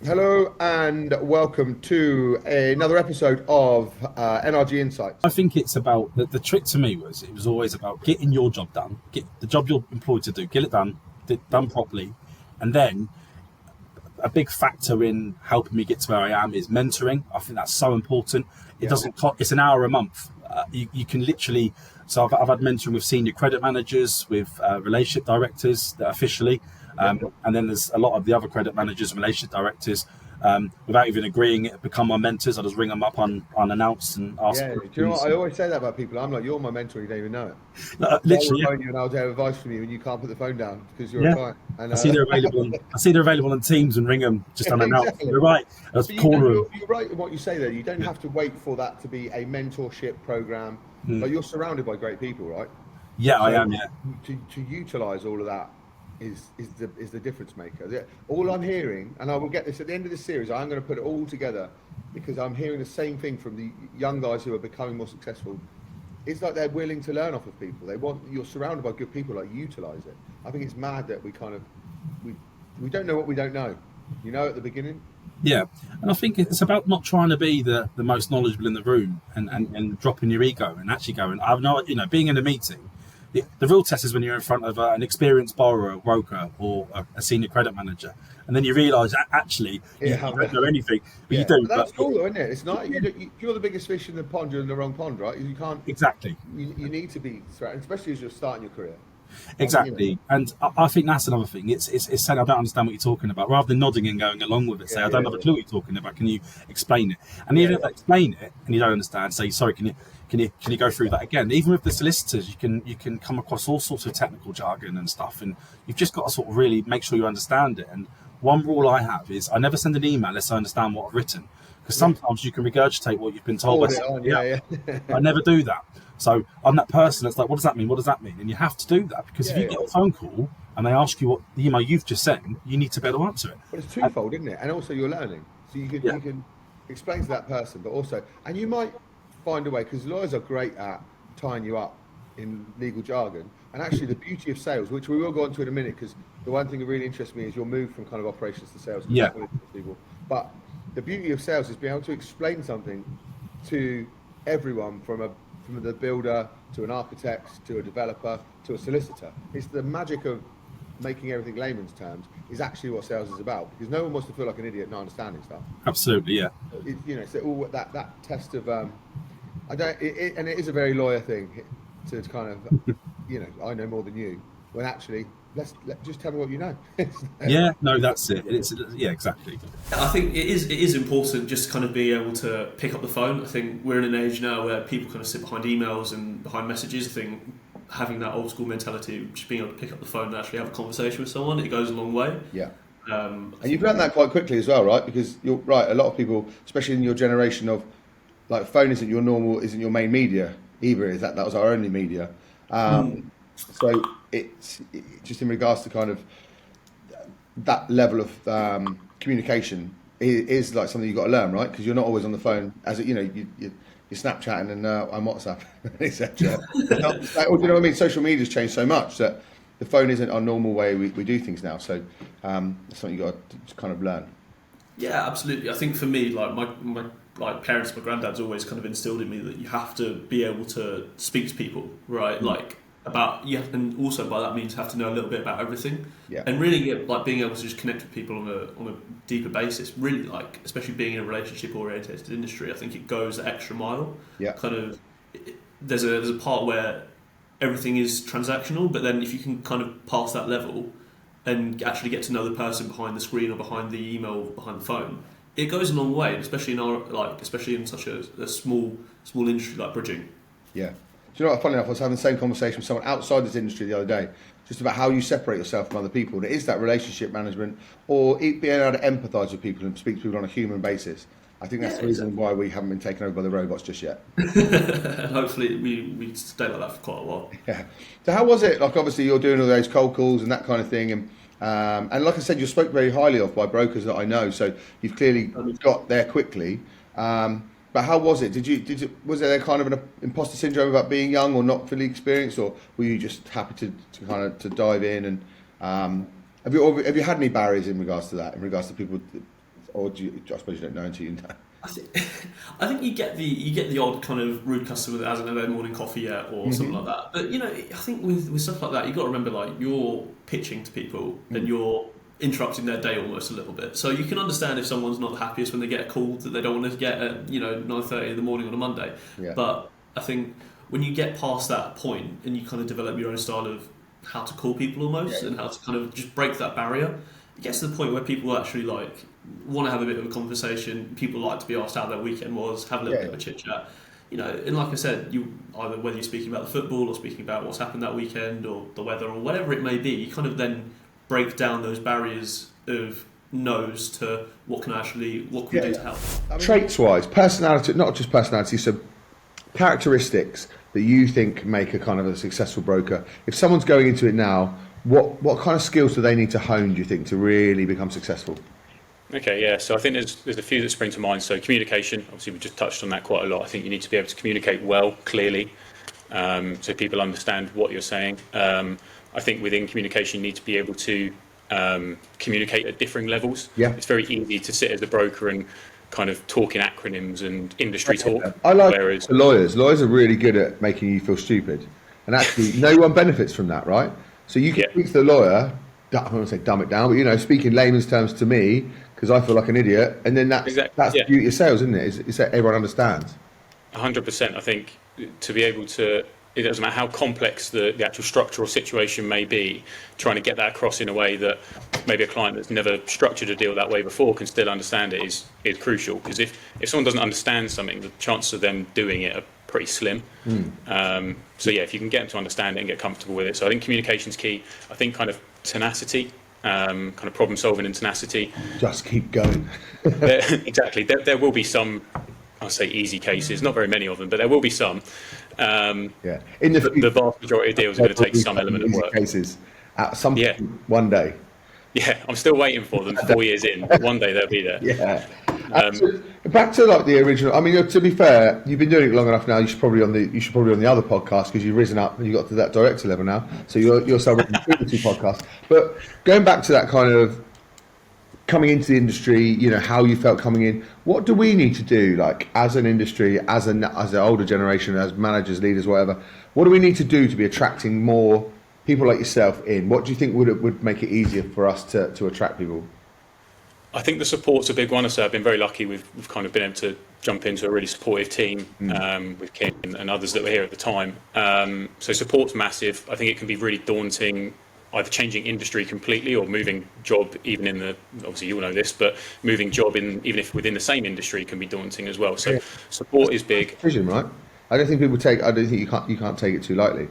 Hello and welcome to another episode of NRG Insights. I think it's about the trick to me was it was always about getting your job done, get the job you're employed to do, get it done, done properly, and then a big factor in helping me get to where I am is mentoring. I think that's so important. It doesn't cost. It's an hour a month. You can literally. So I've had mentoring with senior credit managers, with relationship directors officially, and then there's a lot of the other credit managers, relationship directors. Without even agreeing it, become my mentors. I just ring them up unannounced and ask Yeah, do you know what? questions. I always say that about people. I'm like, you're my mentor, you don't even know it. I will Literally, phone you and I'll have advice from you, and you can't put the phone down because you're a yeah. client. And I see they're available. I see they're available on Teams and ring them just unannounced. exactly. You're right. Let's But corner them. you're right in what you say there. You don't have to wait for that to be a mentorship program. Like you're surrounded by great people, right? Yeah, I So am. Yeah, to utilize all of that is the difference maker. All I'm hearing, and I will get this at the end of this series, I'm going to put it all together because I'm hearing the same thing from the young guys who are becoming more successful. It's like they're willing to learn off of people. You're surrounded by good people, like utilize it. I think it's mad that we don't know what we don't know. You know, at the beginning. yeah. And I think it's about not trying to be the most knowledgeable in the room and dropping your ego and actually going. I've not, being in a meeting. The real test is when you're in front of an experienced borrower, broker, or a senior credit manager, and then you realise actually you Yeah, don't know anything, but you yeah. do. But that's cool, though, isn't it? It's not if you're the biggest fish in the pond, you're in the wrong pond, right? You can't. Exactly. You need to be, especially as you're starting your career. Exactly, and I think that's another thing. It's saying I don't understand what you're talking about, rather than nodding and going along with it. Say Yeah, I yeah, don't have a yeah, clue what you're talking about. Can you explain it? And yeah, even if I explain it and you don't understand, say sorry. Can you go through that again? Even with the solicitors, you can come across all sorts of technical jargon and stuff, and you've just got to sort of really make sure you understand it. And one rule I have is I never send an email unless I understand what I've written, because yeah. sometimes you can regurgitate what you've been told by Forward it on, somebody else. yeah, yeah, I never do that. So I'm that person that's like, what does that mean? What does that mean? And you have to do that because if yeah, you yeah. get a phone call and they ask you what the email you've just sent, you need to be able to answer it. But it's And, twofold, isn't it? And also you're learning, so yeah, you can explain to that person, but also, and you might find a way because lawyers are great at tying you up in legal jargon. And actually, the beauty of sales, which we will go on to in a minute, because the one thing that really interests me is your move from kind of operations to sales, because yeah, that's what interests people. But the beauty of sales is being able to explain something to everyone from the builder to an architect to a developer to a solicitor. It's the magic of making everything layman's terms is actually what sales is about because no one wants to feel like an idiot not understanding stuff. absolutely, yeah, It's all that test of I don't and it is a very lawyer thing to kind of I know more than you when actually just tell me what you know. yeah. No, that's it. It's yeah, exactly. I think it is important just to kind of be able to pick up the phone. I think we're in an age now where people kind of sit behind emails and behind messages. I think having that old school mentality, just being able to pick up the phone and actually have a conversation with someone, it goes a long way. Yeah. I And you've think learned that quite quickly as well, right? Because you're right. A lot of people, especially in your generation of like phone isn't your main media either. Is that was our only media. So just in regards to kind of that level of communication is like something you've got to learn, right? Because you're not always on the phone as you're Snapchatting and on WhatsApp, etc. You know what I mean? Social media's changed so much that the phone isn't our normal way we do things now. So that's something you got to kind of learn. Yeah, absolutely. I think for me, like my like parents, my granddad's always kind of instilled in me that you have to be able to speak to people, right? Like about you have, and also by that means have to know a little bit about everything, Yeah. and really get like being able to just connect with people on a deeper basis. Really, like especially being in a relationship oriented industry, I think it goes the extra mile. Yeah. Kind of, there's a part where everything is transactional, but then if you can kind of pass that level and actually get to know the person behind the screen or behind the email, behind the phone, it goes a long way, especially especially in such a small industry like bridging. Yeah. Do you know what? Funny enough, I was having the same conversation with someone outside this industry the other day, just about how you separate yourself from other people. And it is that relationship management or being able to empathise with people and speak to people on a human basis. I think that's Yeah, the reason exactly. why we haven't been taken over by the robots just yet. And hopefully we stay like that for quite a while. Yeah. So how was it? Like obviously you're doing all those cold calls and that kind of thing, and like I said, you're spoke very highly of by brokers that I know. So you've clearly got there quickly. But how was it? Was there kind of an imposter syndrome about being young or not fully experienced, or were you just happy to kind of to dive in and have you had any barriers in regards to that? In regards to people or I suppose you don't know until you know. I think you get the odd kind of rude customer that hasn't had their morning coffee yet or something like that. But I think with stuff like that, you've got to remember, like, you're pitching to people and you're interrupting their day almost a little bit. So you can understand if someone's not the happiest when they get a call that they don't want to get at 9:30 in the morning on a Monday. Yeah. But I think when you get past that point and you kind of develop your own style of how to call people almost and how to kind of just break that barrier, it gets to the point where people actually like want to have a bit of a conversation. People like to be asked how their weekend was, have a little bit of a chit chat. And like I said, you either whether you're speaking about the football or speaking about what's happened that weekend or the weather or whatever it may be, you kind of then break down those barriers of no's to what can we do to help. Traits wise, personality, not just personality, so characteristics that you think make a kind of a successful broker. If someone's going into it now, what kind of skills do they need to hone, do you think, to really become successful? Okay, yeah. So I think there's a few that spring to mind. So communication, obviously we just touched on that quite a lot. I think you need to be able to communicate well, clearly, so people understand what you're saying. I think within communication you need to be able to communicate at differing levels. Yeah. It's very easy to sit as a broker and kind of talk in acronyms and industry talk. I like whereas the lawyers. Lawyers are really good at making you feel stupid. And actually, no one benefits from that, right? So you can speak to the lawyer, I don't want to say dumb it down, but speak in layman's terms to me, because I feel like an idiot, and then that's the beauty of sales, isn't it? Is that everyone understands. 100%. I think to be able to, it doesn't matter how complex the actual structure or situation may be, trying to get that across in a way that maybe a client that's never structured a deal that way before can still understand it is crucial. Because if someone doesn't understand something, the chances of them doing it are pretty slim. So if you can get them to understand it and get comfortable with it. So I think communication's key. I think kind of tenacity, kind of problem solving and tenacity. Just keep going. Exactly. There will be some, I'll say easy cases, not very many of them, but there will be some. In the vast majority of deals are going to take some element of work. Cases at some point one day. Yeah, I'm still waiting for them 4 years in. One day they'll be there. Yeah. Back to like the original. I mean, to be fair, you've been doing it long enough now. You should probably on the other podcast because you've risen up and you got to that director level now. So you're celebrating the two podcasts. But going back to that kind of coming into the industry, how you felt coming in. What do we need to do, like as an industry, as an older generation, as managers, leaders, whatever? What do we need to do to be attracting more people like yourself in? What do you think would make it easier for us to attract people? I think the support's a big one. So I've been very lucky. We've kind of been able to jump into a really supportive team with Kim and others that were here at the time. So support's massive. I think it can be really daunting, either changing industry completely or moving job, even in the, obviously you'll know this, but moving job even if within the same industry can be daunting as well. So support is big. Vision, right? I don't think you can't take it too lightly.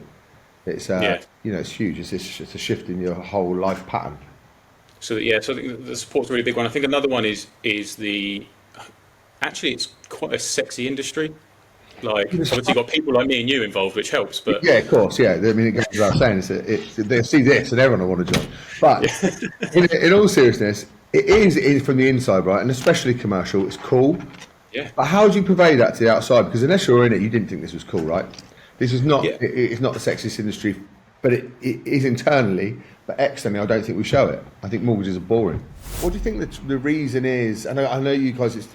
It's it's huge. It's a shift in your whole life pattern. So I think the support's a really big one. I think another one is actually it's quite a sexy industry. Like obviously you've got people like me and you involved, which helps. But yeah, of course, yeah. I mean, it goes without saying, they see this and everyone will want to join. But in all seriousness, it is from the inside, right? And especially commercial, it's cool. Yeah. But how do you convey that to the outside? Because unless you're in it, you didn't think this was cool, right? This is not. Yeah. It's not the sexiest industry, but it is internally. But externally, I don't think we show it. I think mortgages are boring. What do you think the reason is? I know you guys.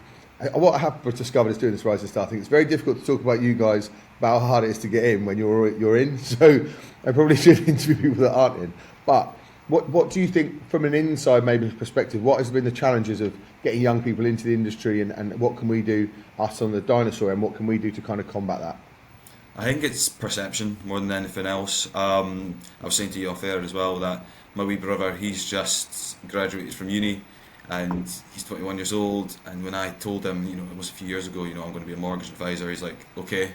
What I have discovered is doing this Rise and Star. I think it's very difficult to talk about you guys about how hard it is to get in when you're in. So I probably should interview people that aren't in. But what do you think from an inside maybe perspective? What has been the challenges of getting young people into the industry, and what can we do, us on the dinosaur, and what can we do to kind of combat that? I think it's perception more than anything else. I was saying to you off air as well that my wee brother, he's just graduated from uni and he's 21 years old, and when I told him, it was a few years ago, I'm going to be a mortgage advisor, he's like, okay.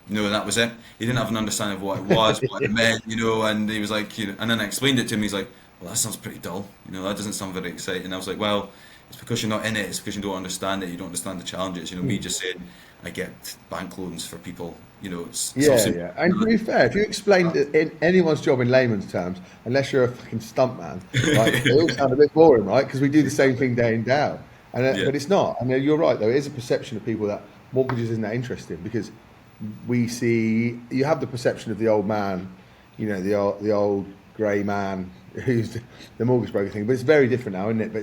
And that was it. He didn't have an understanding of what it was, what it meant, and he was like, and then I explained it to him, he's like, well, that sounds pretty dull, that doesn't sound very exciting. And I was like, well, it's because you're not in it, it's because you don't understand it, you don't understand the challenges. Me just saying, I get bank loans for people, it's yeah. And to be fair, if you explain anyone's job in layman's terms, unless you're a fucking stuntman, like, they all sound a bit boring, right? Because we do the same thing day in, day out. But it's not. I mean, you're right, though. It is a perception of people that mortgages isn't that interesting, because you have the perception of the old man, the old grey man who's the mortgage broker thing. But it's very different now, isn't it? But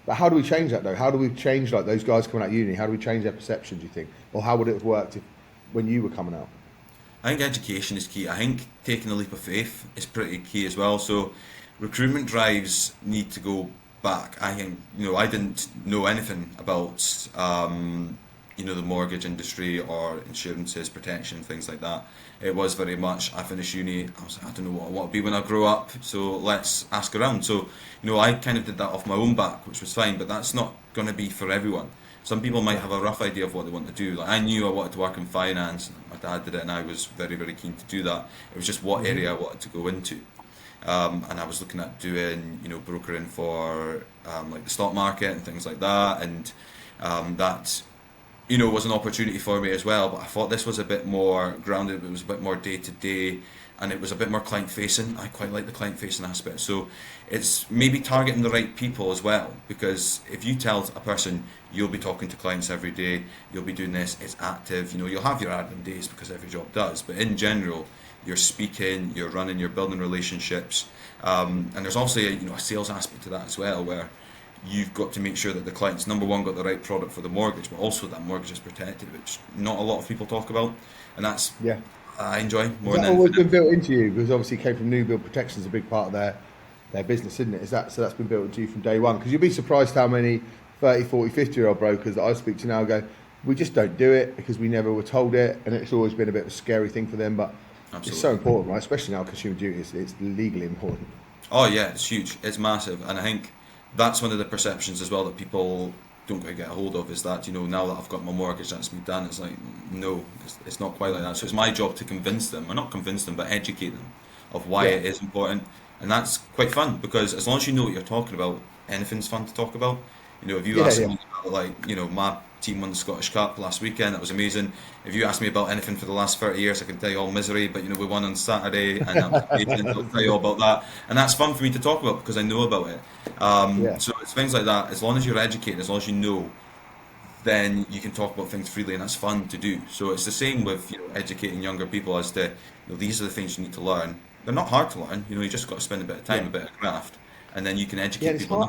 But how do we change that though? How do we change like those guys coming out of uni? How do we change their perception? Do you think, or how would it have worked when you were coming out? I think education is key. I think taking a leap of faith is pretty key as well. So recruitment drives need to go back. I think, I didn't know anything about the mortgage industry or insurances, protection, things like that. It was very much, I finished uni, I was like, I don't know what I want to be when I grow up, so let's ask around. So, I kind of did that off my own back, which was fine, but that's not going to be for everyone. Some people might have a rough idea of what they want to do. Like, I knew I wanted to work in finance, my dad did it, and I was very, very keen to do that. It was just what area I wanted to go into. And I was looking at doing, brokering for like the stock market and things like that, and that was an opportunity for me as well, but I thought this was a bit more grounded, it was a bit more day to day, and it was a bit more client facing. I quite like the client facing aspect. So it's maybe targeting the right people as well, because if you tell a person you'll be talking to clients every day, you'll be doing this, it's active, you'll have your admin days because every job does, but in general, you're speaking, you're running, you're building relationships, and there's also a sales aspect to that as well, where you've got to make sure that the client's number one got the right product for the mortgage, but also that mortgage is protected, which not a lot of people talk about, and that's I enjoy more than always been built into you, because obviously it came from new build protection is a big part of their business, isn't it? Is that so? That's been built into you from day one, because you'll be surprised how many 30, 40, 50-year-old brokers that I speak to now go, we just don't do it because we never were told it, and it's always been a bit of a scary thing for them, but absolutely. It's so important, right? Especially now, consumer duty, it's legally important. Oh yeah, it's huge, it's massive, and I think that's one of the perceptions as well that people don't quite get a hold of, is that now that I've got my mortgage, that's me done. It's like, no, it's not quite like that. So it's my job to convince them, or not convince them, but educate them of why it is important, and that's quite fun, because as long as you know what you're talking about, anything's fun to talk about. If you ask me about, like, my team won the Scottish Cup last weekend, that was amazing. If you ask me about anything for the last 30 years, I can tell you all misery, but we won on Saturday, and that was amazing. I'll tell you all about that, and that's fun for me to talk about because I know about it. So it's things like that. As long as you're educated, as long as you know, then you can talk about things freely, and that's fun to do. So it's the same with educating younger people as to these are the things you need to learn. They're not hard to learn. You just got to spend a bit of time, a bit of craft, and then you can educate people.